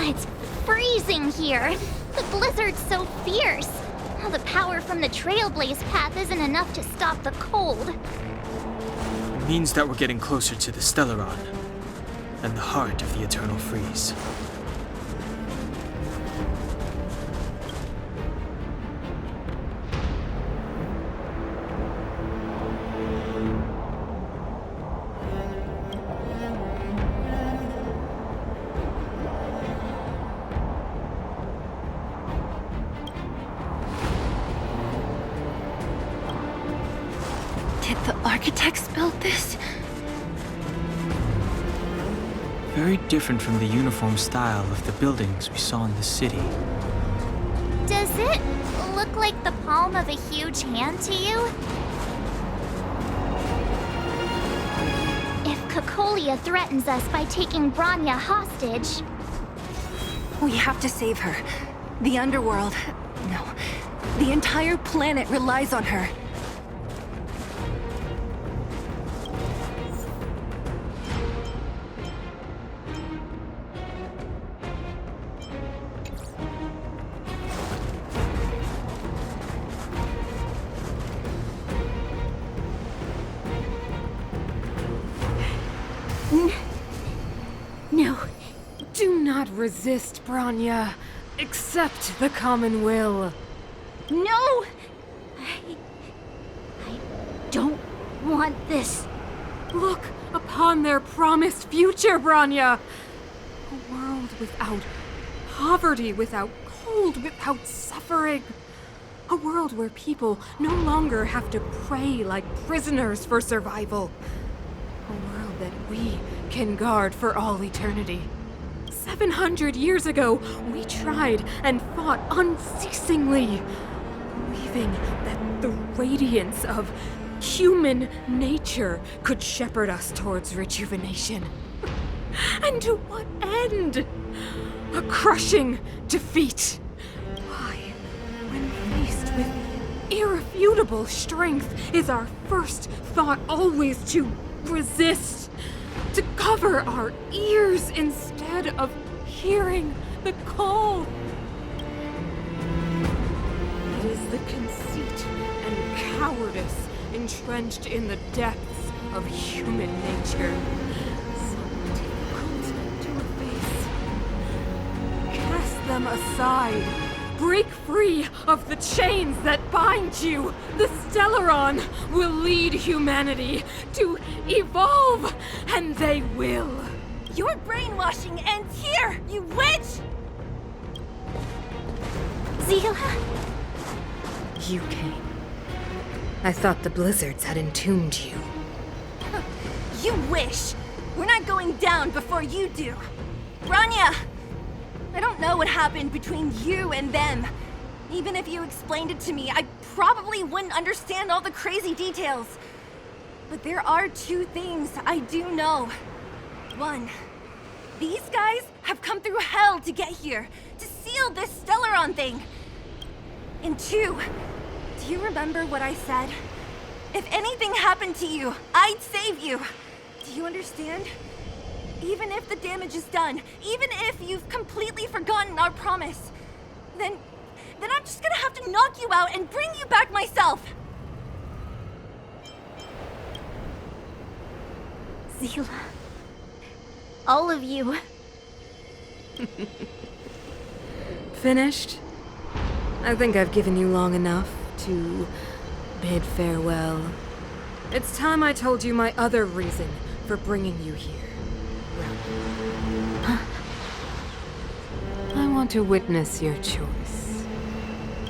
It's freezing here. The blizzard's so fierce. The power from the Trailblaze path isn't enough to stop the cold. It means that we're getting closer to the Stellaron, and the heart of the Eternal Freeze. Did the architects build this? Very different from the uniform style of the buildings we saw in the city. Does it look like the palm of a huge hand to you? If Cocolia threatens us by taking Bronya hostage... We have to save her. The underworld... No. The entire planet relies on her. No. Do not resist, Bronya. Accept the common will. No! I don't want this. Look upon their promised future, Bronya. A world without poverty, without cold, without suffering. A world where people no longer have to pray like prisoners for survival. A world that we can guard for all eternity. 700 years ago, we tried and fought unceasingly, believing that the radiance of human nature could shepherd us towards rejuvenation. And to what end? A crushing defeat. Why, when faced with irrefutable strength, is our first thought always to resist? To cover our ears instead of hearing the call. It is the conceit and cowardice entrenched in the depths of human nature, so difficult to efface. Cast them aside. Break free of the chains that bind you. The Stellaron will lead humanity to evolve, and they will. Your brainwashing ends here, you witch! Zila? You came. I thought the blizzards had entombed you. You wish! We're not going down before you do. Bronya! I don't know what happened between you and them. Even if you explained it to me, I probably wouldn't understand all the crazy details. But there are two things I do know. One, these guys have come through hell to get here, to seal this Stellaron thing. And two, do you remember what I said? If anything happened to you, I'd save you. Do you understand? Even if the damage is done, even if you've completely forgotten our promise, then I'm just gonna have to knock you out and bring you back myself. Zila. All of you. Finished? I think I've given you long enough to bid farewell. It's time I told you my other reason for bringing you here. I want to witness your choice.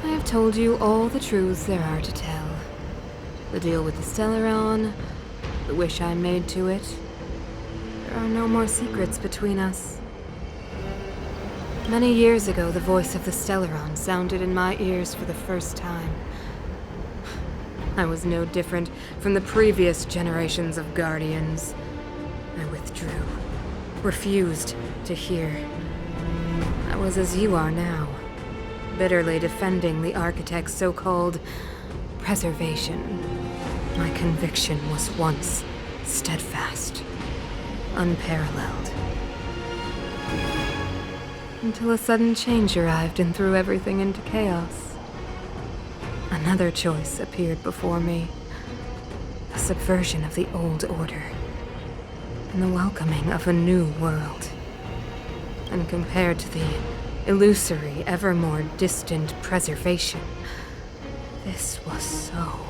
I have told you all the truths there are to tell. The deal with the Stellaron, the wish I made to it. There are no more secrets between us. Many years ago, the voice of the Stellaron sounded in my ears for the first time. I was no different from the previous generations of Guardians. I withdrew, refused to hear. I was as you are now, bitterly defending the Architect's so-called preservation. My conviction was once steadfast, unparalleled. until a sudden change arrived and threw everything into chaos. Another choice appeared before me. The subversion of the old order, and the welcoming of a new world. And compared to the illusory, ever more distant preservation, this was so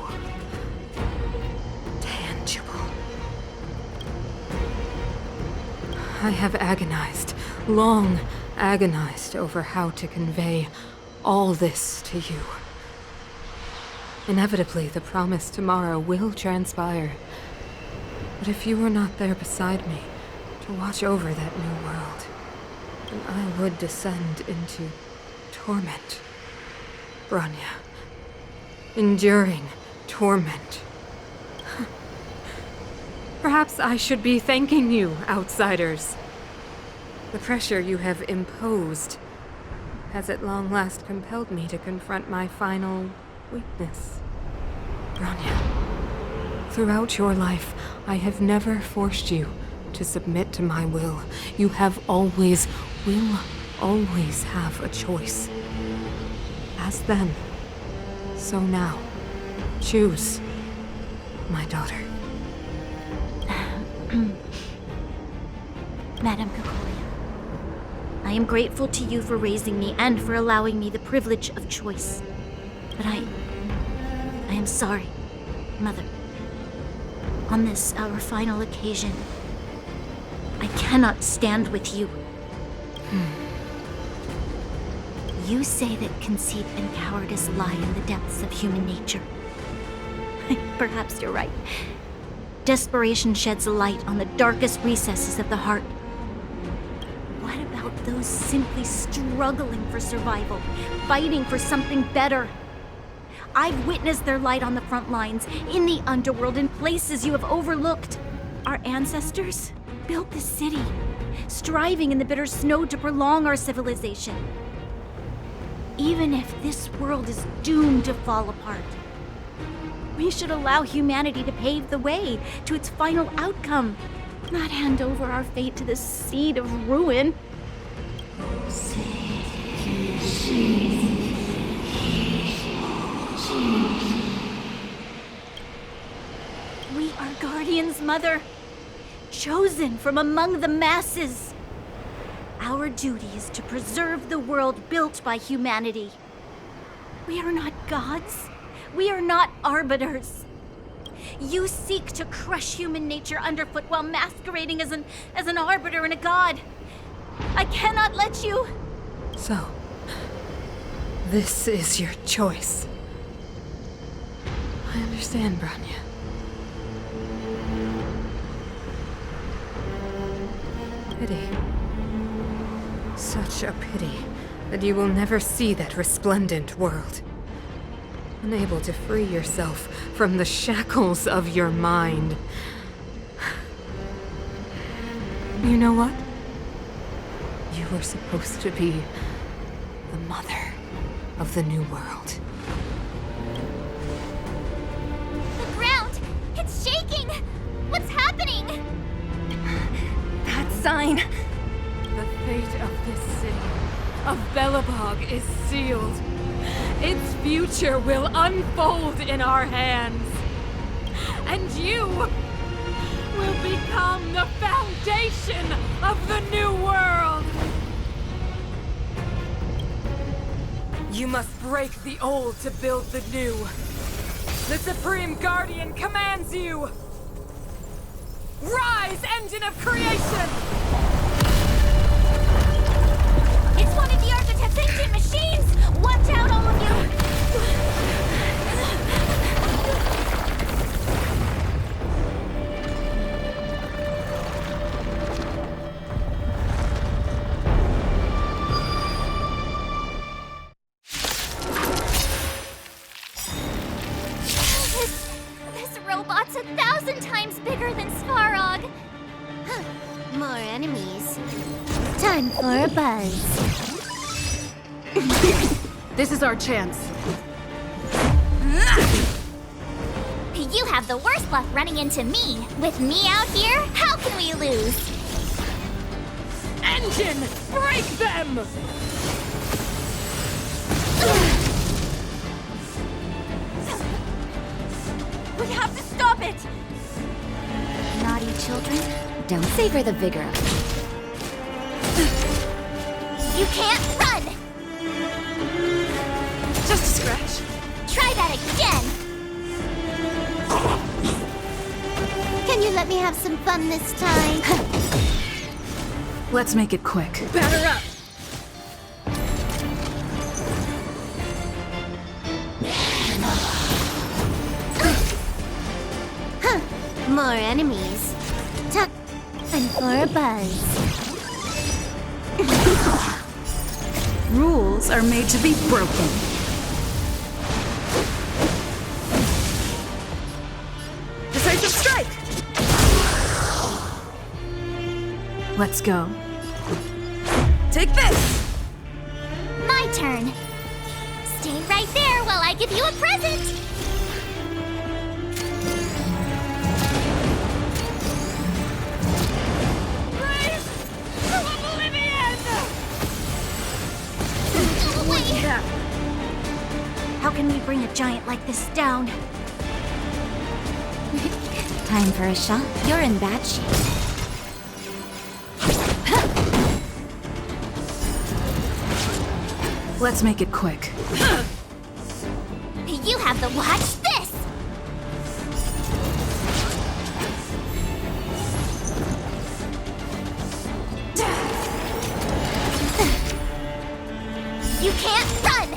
tangible. I have agonized, long agonized over how to convey all this to you. Inevitably, the promised tomorrow will transpire. But if you were not there beside me to watch over that new world, then I would descend into torment. Bronya. Enduring torment. Perhaps I should be thanking you, outsiders. The pressure you have imposed has at long last compelled me to confront my final weakness. Bronya, throughout your life, I have never forced you to submit to my will. You have always, will always have a choice. As then, so now. Choose, my daughter. Madam Cocolia, I am grateful to you for raising me and for allowing me the privilege of choice. But I am sorry, Mother. On this, our final occasion, I cannot stand with you. You say that conceit and cowardice lie in the depths of human nature. Perhaps you're right. Desperation sheds a light on the darkest recesses of the heart. What about those simply struggling for survival, fighting for something better? I've witnessed their light on the front lines, in the underworld, in places you have overlooked. Our ancestors built this city, striving in the bitter snow to prolong our civilization. Even if this world is doomed to fall apart, we should allow humanity to pave the way to its final outcome, not hand over our fate to the seed of ruin. We are guardians, Mother, chosen from among the masses. Our duty is to preserve the world built by humanity. We are not gods. We are not arbiters. You seek to crush human nature underfoot while masquerading as an arbiter and a god. I cannot let you. So, this is your choice. I understand, Bronya. Pity. Such a pity that you will never see that resplendent world. Unable to free yourself from the shackles of your mind. You know what? You were supposed to be the mother of the new world. The ground! It's shaking! What's happening? That sign. The fate of this city, of Belobog, is sealed. Its future will unfold in our hands. And you will become the foundation of the new world. You must break the old to build the new. The Supreme Guardian commands you. Rise, engine of creation! It's one of the Architect's ancient machines! Watch out, all of you! This robot's 1,000 times bigger than Svarog. More enemies. Time for a buzz. This is our chance. You have the worst luck running into me. With me out here, how can we lose? And engine! Break them! We have to stop it! Naughty children, don't savor the vigor of it. You can't run! Just a scratch. Try that again! Can you let me have some fun this time? Let's make it quick. Batter up! More enemies. Time for a buzz. Rules are made to be broken. Decisive strike! Let's go. Take this! My turn. Stay right there while I give you a present. How can we bring a giant like this down? Time for a shot? You're in bad shape. Let's make it quick. You have to watch this. You can't run.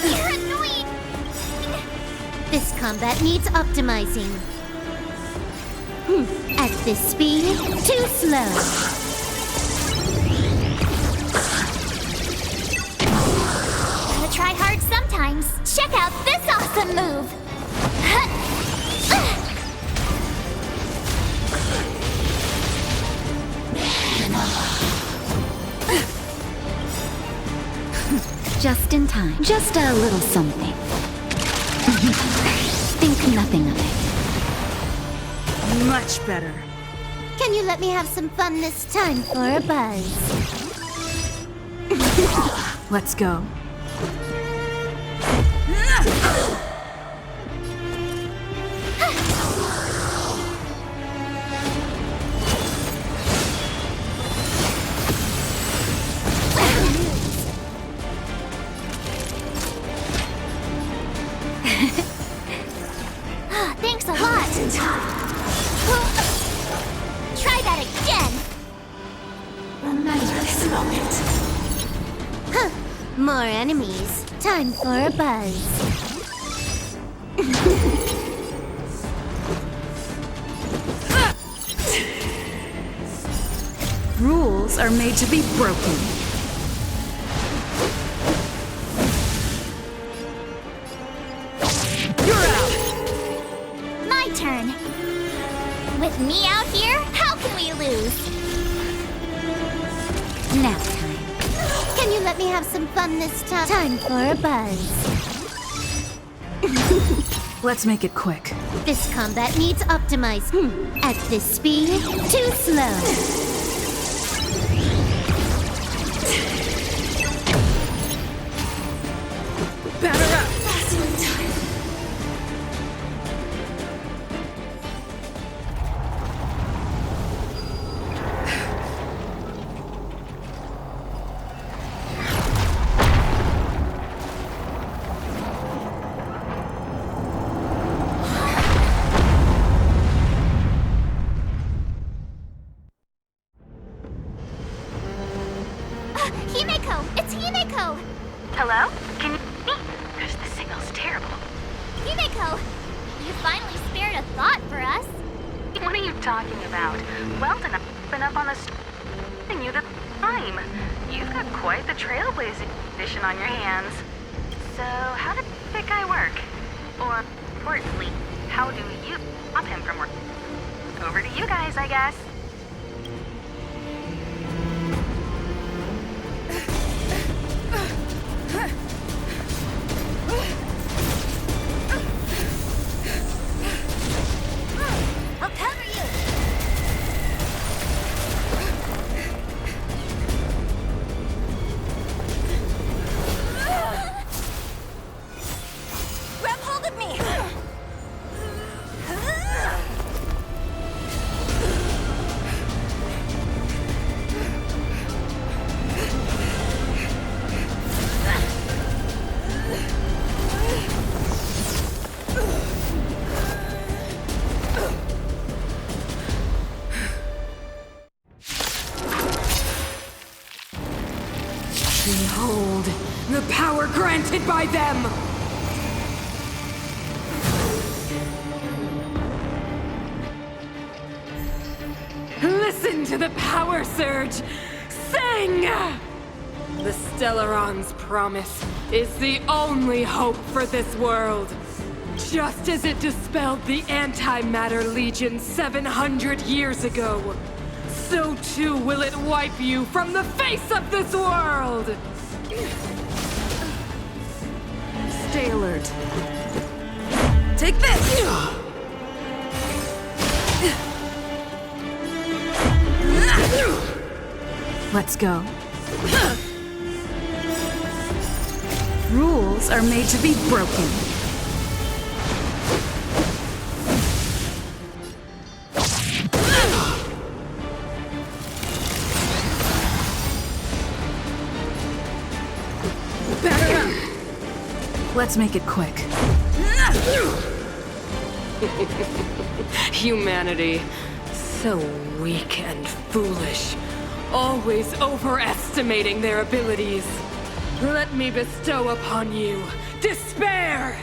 You're annoying. This combat needs optimizing. At this speed, too slow. Gotta try hard sometimes. Check out this awesome move. Just in time. Just a little something. Think nothing of it. Much better. Can you let me have some fun this time for a buzz? Let's go. Thanks a lot. Try that again. Remember this moment. More enemies. Time for a buzz. Rules are made to be broken. My turn. With me out here, how can we lose? Nap time. Can you let me have some fun this time? Time for a buzz. Let's make it quick. This combat needs optimized. At this speed, too slow. Batter up! Last one time. Himeko! It's Himeko! Hello? Can you hear me? Because the signal's terrible. Himeko! You finally spared a thought for us. What are you talking about? Weldon, I've been up on the and you the time. You've got quite the trailblazing edition on your hands. So, how did that guy work? Or, importantly, how do you stop him from working? Over to you guys, I guess. I'll cover you! Behold, the power granted by them! Listen to the power surge! Sing! The Stellaron's promise is the only hope for this world. Just as it dispelled the Antimatter Legion 700 years ago, so too will it wipe you from the face of this world! Stay alert. Take this! Let's go. Rules are made to be broken. Back up! Let's make it quick. Humanity, so weak and foolish, always overestimating their abilities. Let me bestow upon you despair!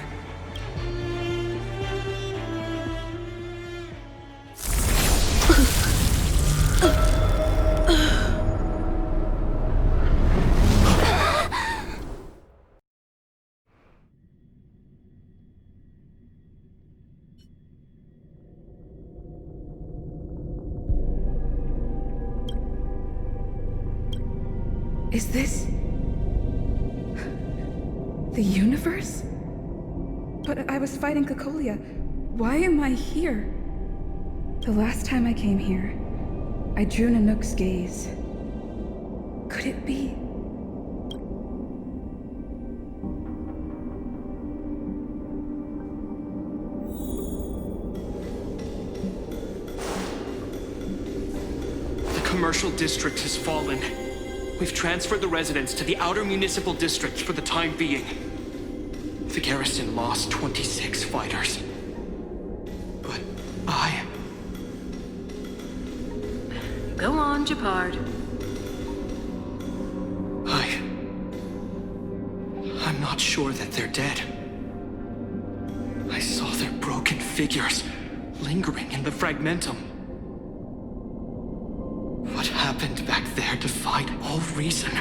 Is this the universe? But I was fighting Cocolia. Why am I here? The last time I came here, I drew Nanook's gaze. Could it be? The commercial district has fallen. We've transferred the residents to the outer municipal districts for the time being. The garrison lost 26 fighters. But Go on, Japard. I'm not sure that they're dead. I saw their broken figures lingering in the fragmentum. What happened back there defied all reason.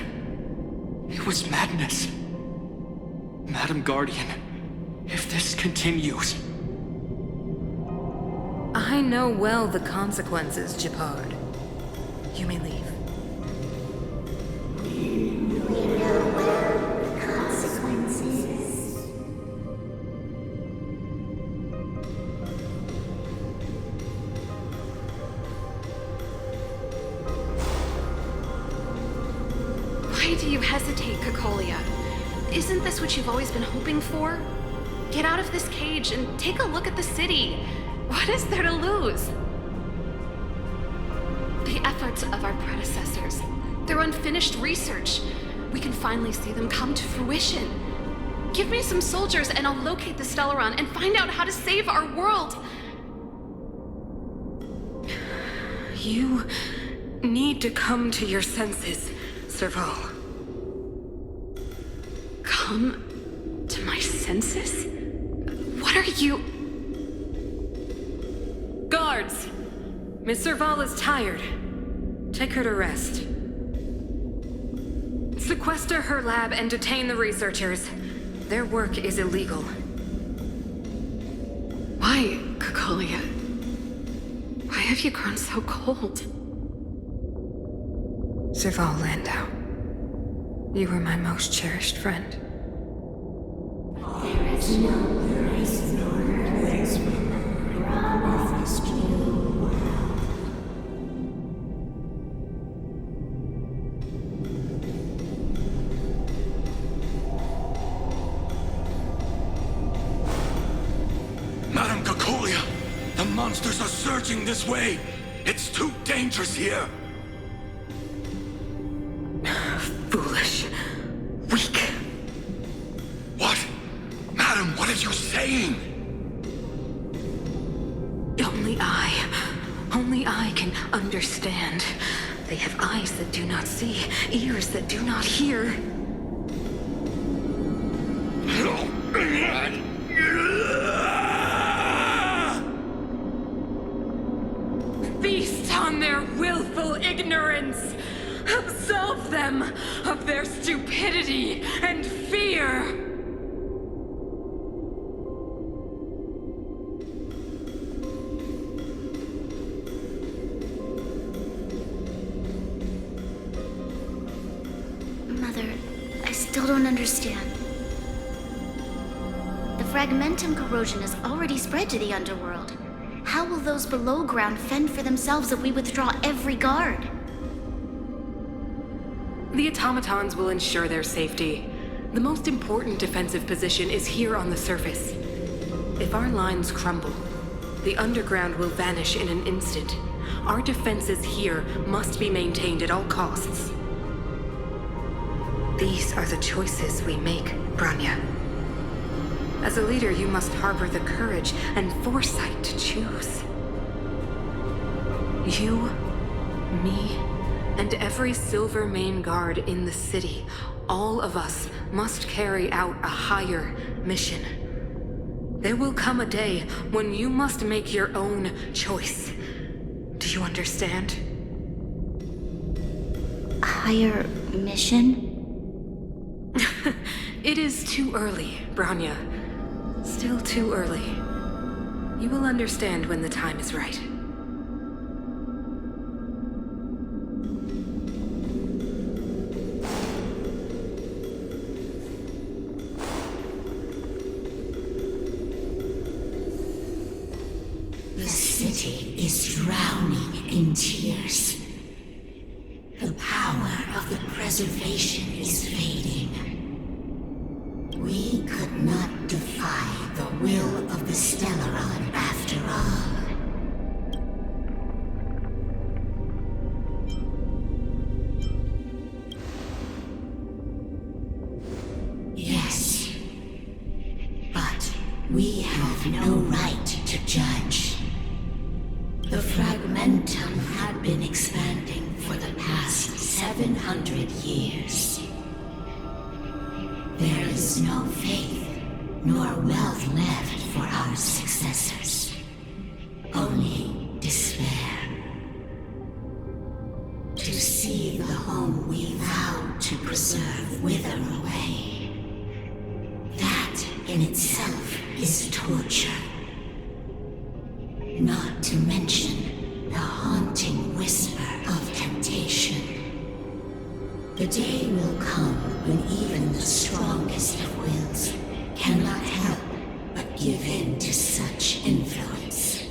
It was madness. Madam Guardian, if this continues... I know well the consequences, Japard. You may leave. Why do you hesitate, Cocolia? Isn't this what you've always been hoping for? Get out of this cage and take a look at the city. What is there to lose? The efforts of our predecessors, their unfinished research, we can finally see them come to fruition. Give me some soldiers and I'll locate the Stellaron and find out how to save our world. You need to come to your senses, Serval. Come to my senses? What are you... Guards! Miss Serval is tired. Take her to rest. Sequester her lab and detain the researchers. Their work is illegal. Why, Cocolia? Why have you grown so cold? Serval Landau. You were my most cherished friend. There is no place nor place from this new world. Madam Cocolia, the monsters are surging this way. It's too dangerous here. Foolish. Weak. What? Madam, what are you saying? Only I can understand. They have eyes that do not see, ears that do not hear. Feast on their willful ignorance! Absolve them of their stupidity and fear! Mother, I still don't understand. The fragmentum corrosion has already spread to the underworld. How will those below ground fend for themselves if we withdraw every guard? The automatons will ensure their safety. The most important defensive position is here on the surface. If our lines crumble, the underground will vanish in an instant. Our defenses here must be maintained at all costs. These are the choices we make, Branya. As a leader, you must harbor the courage and foresight to choose. You, me, and every Silver Main Guard in the city, all of us must carry out a higher mission. There will come a day when you must make your own choice. Do you understand? A higher mission? It is too early, Branya. Still too early. You will understand when the time is right. The city is drowning in tears. The power of the preservation is fading. We could not defy the will of the Stellaron after all. Yes, but we have no right to judge. The fragmentum had been expanding for the past 700 years. There is no faith nor wealth left for our successors. Only despair. To see the home we vowed to preserve wither away. That in itself is torture. Not to mention the haunting whisper of temptation. The day will come when even the strongest of wills cannot help but give in to such influence.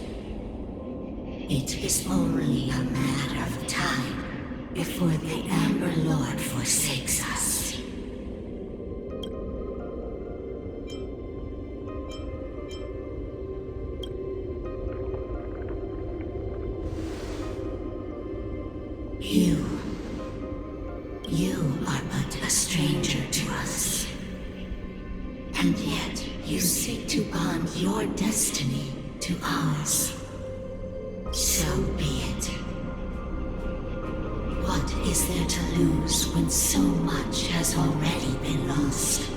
It is only a matter of time before the Amber Lord forsakes us. You are but a stranger to us. And yet you seek to bond your destiny to ours. So be it. What is there to lose when so much has already been lost?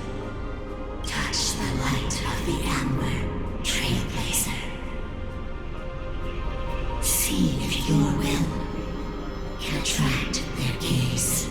Touch the light of the Amber, Trailblazer. See if your will can attract their gaze.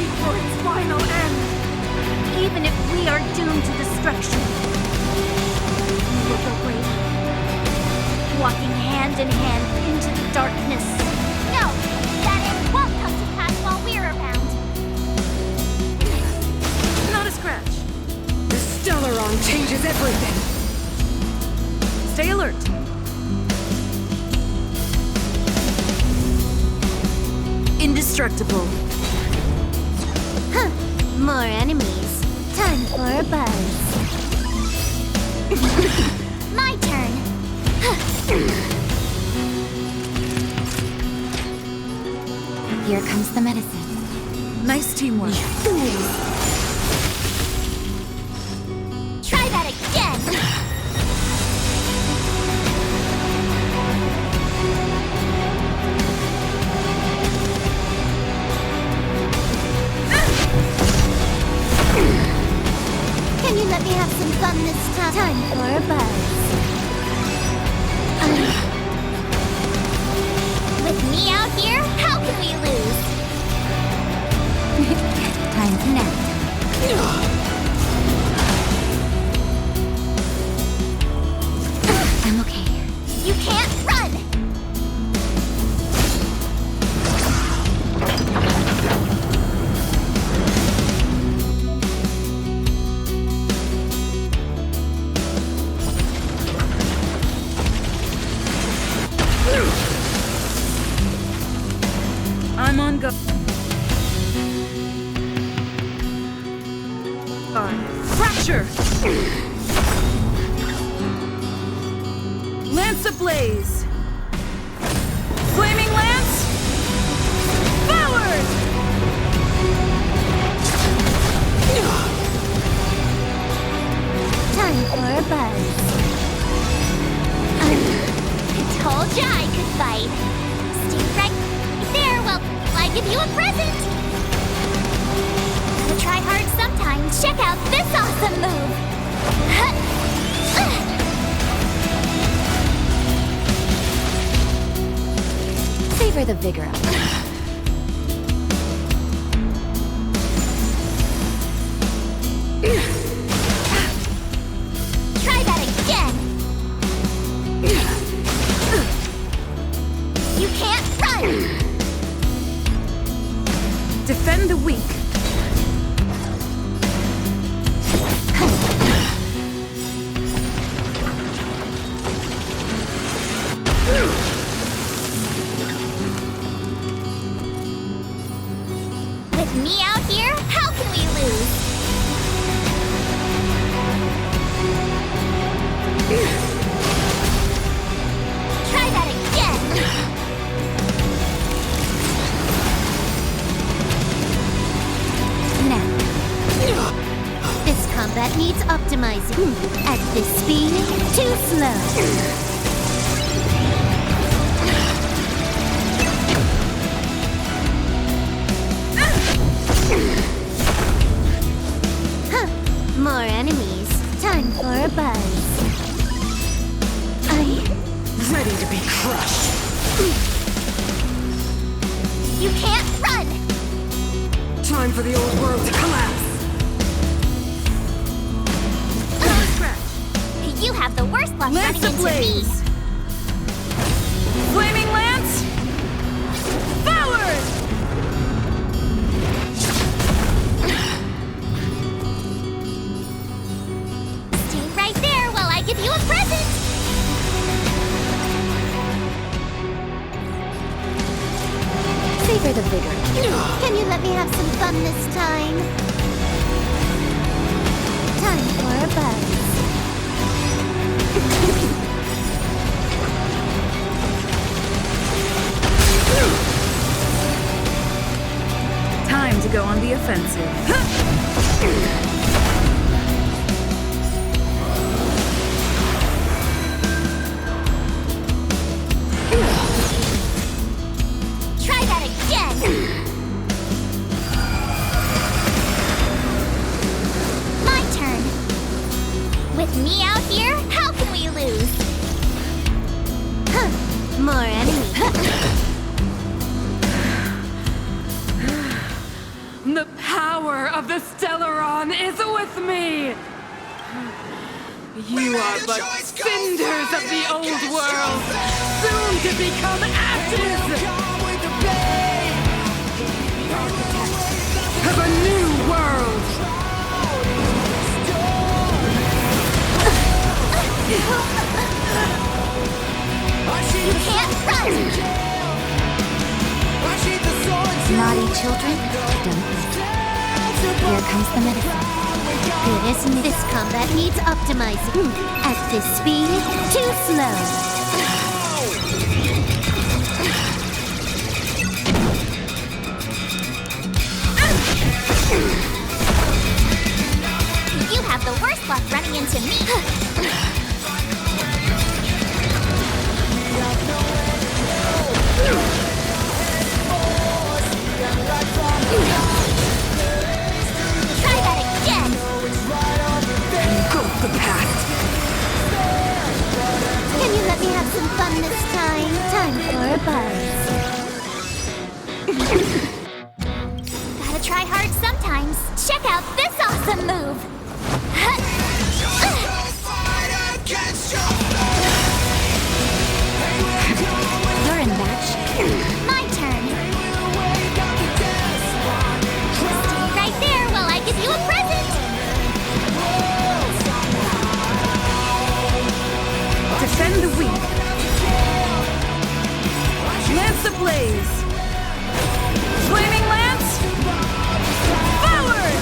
wait for its final end. Even if we are doomed to destruction, we will go bravely, walking hand in hand into the darkness. No, that end won't come to pass while we're around. Not a scratch. The Stellaron changes everything. Stay alert. Indestructible. Huh. More enemies. Time for a buzz. My turn. Here comes the medicine. Nice teamwork. Try that again. Can you let me have some fun this time? Time for a buzz. With me out here, how can we lose? Time to nap. I'm okay. You can't run! I'm on go. Fracture! Lance ablaze! Flaming lance! Forward! Time for a buzz. Told ya I could fight. Stay right there while I give you a present. Gotta try hard sometimes. Check out this awesome move. Savor the vigor of it. Try that again. You can't run. Defend the weak. With me out here, how can we lose? Try that again. Now. This combat needs optimizing. At this speed, too slow. Huh. More enemies. Time for a buzz. Ready to be crushed. You can't run. Time for the old world to collapse. You have the worst luck Lance running into me. ablaze! Flaming lance! Forward! Stay right there while I give you a present. Savor the vigor. Can you let me have some fun this time? Time for a buzz. Time to go on the offensive. Try that again. My turn. With me out here, how can we lose? Huh. More enemies. The power of the Stellaron is with me! You are but cinders of the old world, soon to become ashes! Of a new world! You can't run! Naughty children, don't listen. Here comes the medicine. Good, isn't it? This combat needs optimizing. At this speed, too slow. You have the worst luck running into me. Try that again! Engulf the past. Can you let me have some fun this time? Time for a buzz. Gotta try hard sometimes. Check out this awesome move! You're in match. My turn. Stay right there while I give you a present. Defend the weak. Lance ablaze. Flaming lance. Forward!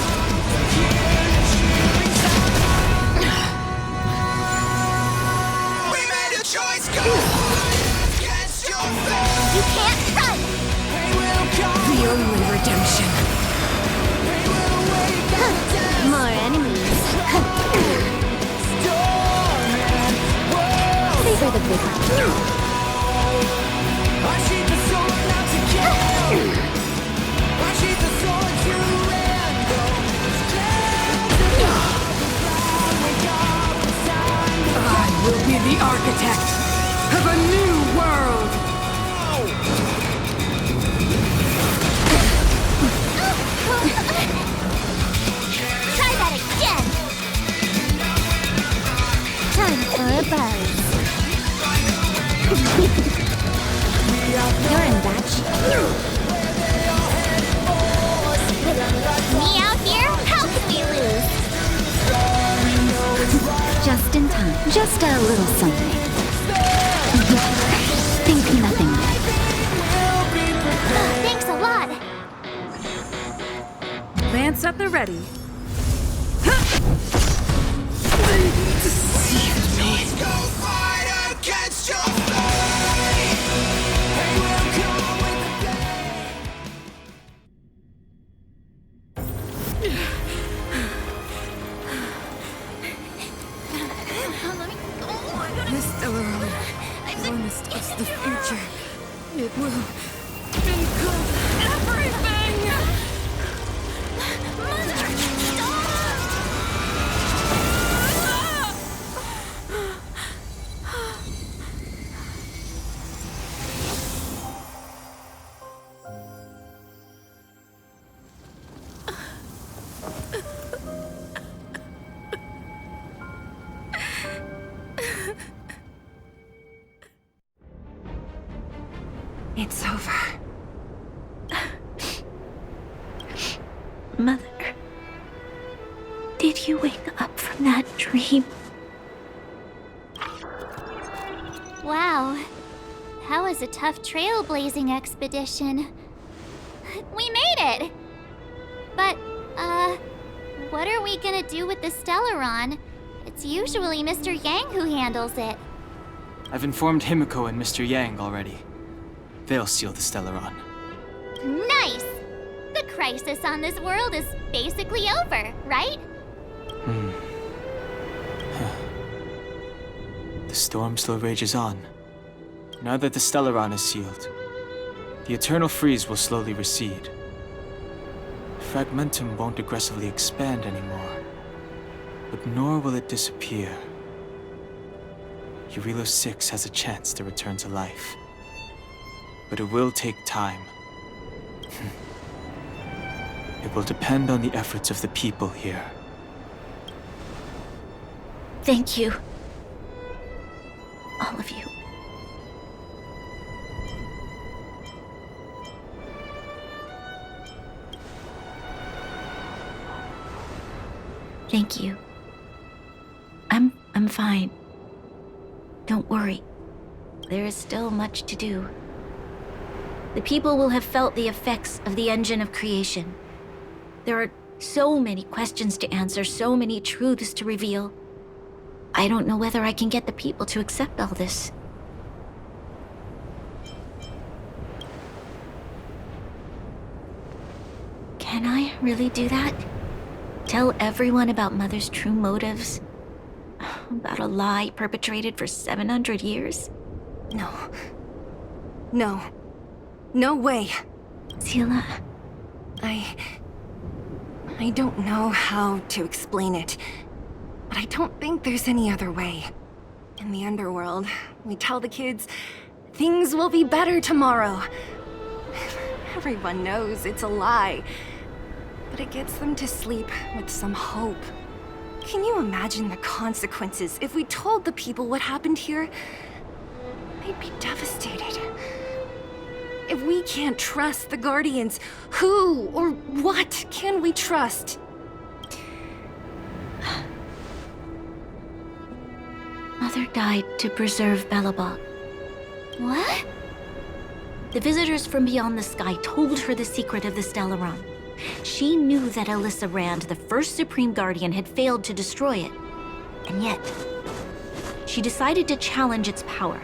We made a choice, go against your You can't run. The only redemption. More enemies. These are the big ones. I will be the architect of a new world. Try that again. Time for a buzz. You're in batch. With me out here, how can we lose? Just in time. Just a little something. Think nothing of it. Thanks a lot. Lance at the ready. This Stellaron promised us the future. It will engulf everything! Mother, It's over. Mother, did you wake up from that dream? wow. That was a tough trailblazing expedition. We made it! But, what are we gonna do with the Stellaron? It's usually Mr. Yang who handles it. I've informed Himiko and Mr. Yang already. They'll seal the Stellaron. Nice! The crisis on this world is basically over, right? The storm still rages on. Now that the Stellaron is sealed, the eternal freeze will slowly recede. Fragmentum won't aggressively expand anymore, but nor will it disappear. Eurilo 6 has a chance to return to life. But it will take time. It will depend on the efforts of the people here. Thank you. All of you. Thank you. I'm fine. Don't worry. There is still much to do. The people will have felt the effects of the engine of creation. There are so many questions to answer, so many truths to reveal. I don't know whether I can get the people to accept all this. Can I really do that? Tell everyone about Mother's true motives? About a lie perpetrated for 700 years? No. No. No way. Seele. I don't know how to explain it, but I don't think there's any other way. In the underworld, we tell the kids, things will be better tomorrow. Everyone knows it's a lie, but it gets them to sleep with some hope. Can you imagine the consequences if we told the people what happened here? They'd be devastated. If we can't trust the Guardians, who or what can we trust? Mother died to preserve Belobog. What? The visitors from beyond the sky told her the secret of the Stellaron. She knew that Alyssa Rand, the first Supreme Guardian, had failed to destroy it. And yet, she decided to challenge its power.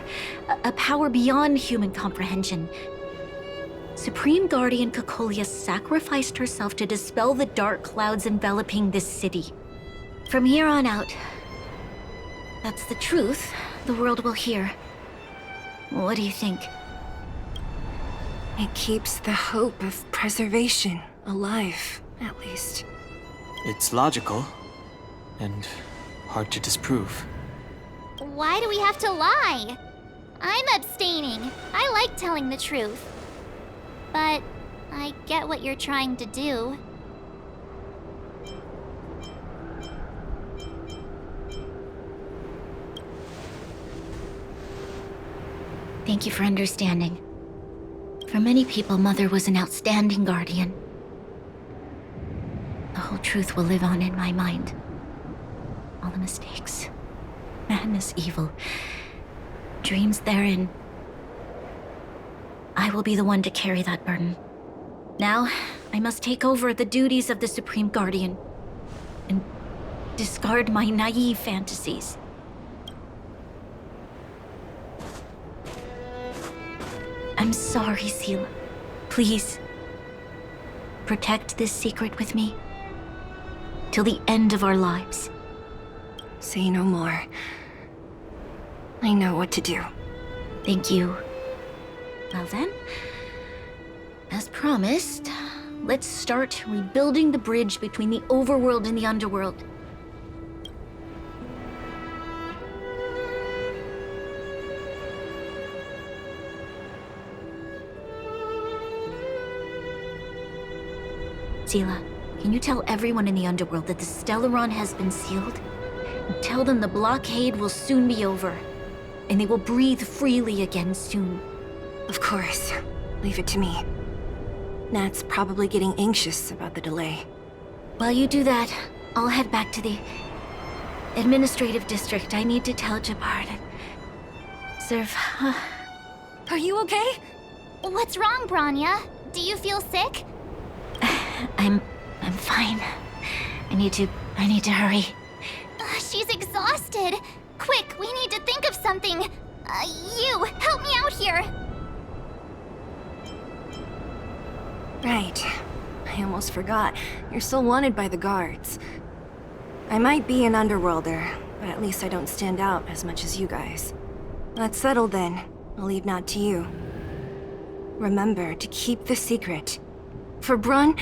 A power beyond human comprehension. Supreme Guardian Cocolia sacrificed herself to dispel the dark clouds enveloping this city. From here on out, that's the truth the world will hear. What do you think? It keeps the hope of preservation alive, at least. It's logical, and hard to disprove. Why do we have to lie? I'm abstaining. I like telling the truth. But I get what you're trying to do. Thank you for understanding. For many people, Mother was an outstanding guardian. The whole truth will live on in my mind. All the mistakes, madness, evil, dreams therein. I will be the one to carry that burden. Now, I must take over the duties of the Supreme Guardian and discard my naive fantasies. I'm sorry, Seele. Please, protect this secret with me till the end of our lives. Say no more. I know what to do. Thank you. Well then, as promised, let's start rebuilding the bridge between the overworld and the underworld. Seele, can you tell everyone in the underworld that the Stellaron has been sealed? And tell them the blockade will soon be over, and they will breathe freely again soon. Of course. Leave it to me. Nat's probably getting anxious about the delay. While you do that, I'll head back to the administrative district. I need to tell Jabard and serve. Are you okay? What's wrong, Branya? Do you feel sick? I'm fine. I need to hurry. She's exhausted. Quick, we need to think of something. You, help me out here. Right. I almost forgot. You're still wanted by the guards. I might be an underworlder, but at least I don't stand out as much as you guys. That's settled then. I'll leave Nat to you. Remember to keep the secret. For Brun...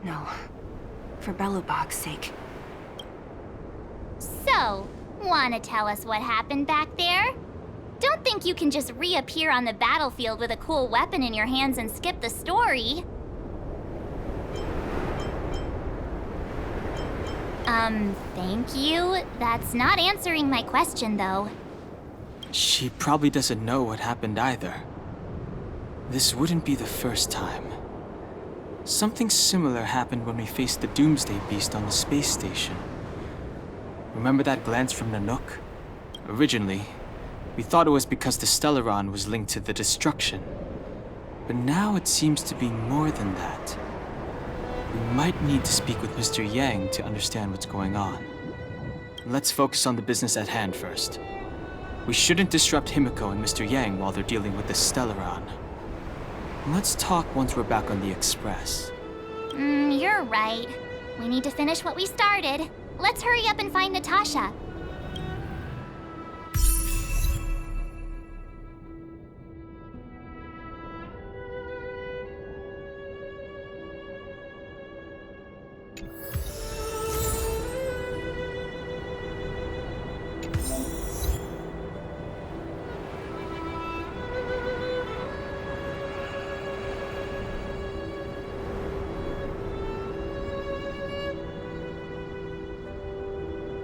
No. For Belobog's sake. So, wanna tell us what happened back there? Don't think you can just reappear on the battlefield with a cool weapon in your hands and skip the story. Thank you. That's not answering my question, though. She probably doesn't know what happened either. This wouldn't be the first time. Something similar happened when we faced the Doomsday Beast on the space station. Remember that glance from Nanook? Originally, we thought it was because the Stellaron was linked to the destruction. But now it seems to be more than that. We might need to speak with Mr. Yang to understand what's going on. Let's focus on the business at hand first. We shouldn't disrupt Himiko and Mr. Yang while they're dealing with the Stellaron. Let's talk once we're back on the Express. You're right. We need to finish what we started. Let's hurry up and find Natasha.